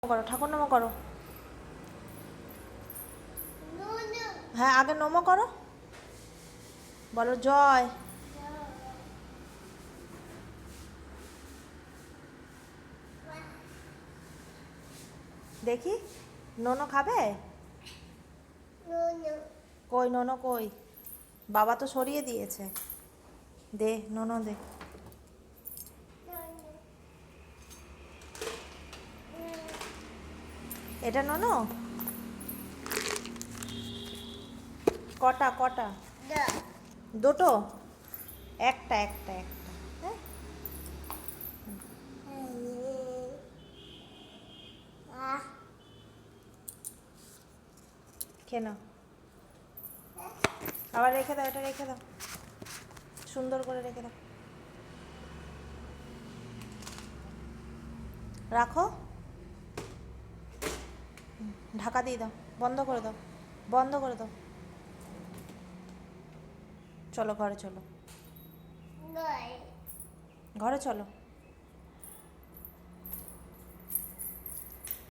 করো, ঠাকুর নমো করো। হ্যাঁ, আগে নমো করো, বলো জয়। দেখি ননো খাবে? কই ননো কই? বাবা তো সরিয়ে দিয়েছে। দে ননো দে। এটা ননো? কটা কটা? দুটো? একটা একটা একটা। হ্যাঁ, খেয়ে নাও। আবার রেখে দাও, এটা রেখে দাও, সুন্দর করে রেখে দাও। রাখো, ঢাকা দিয়ে দাও, বন্ধ করে দাও, বন্ধ করে দাও। চলো ঘরে চলো, ঘরে চলো।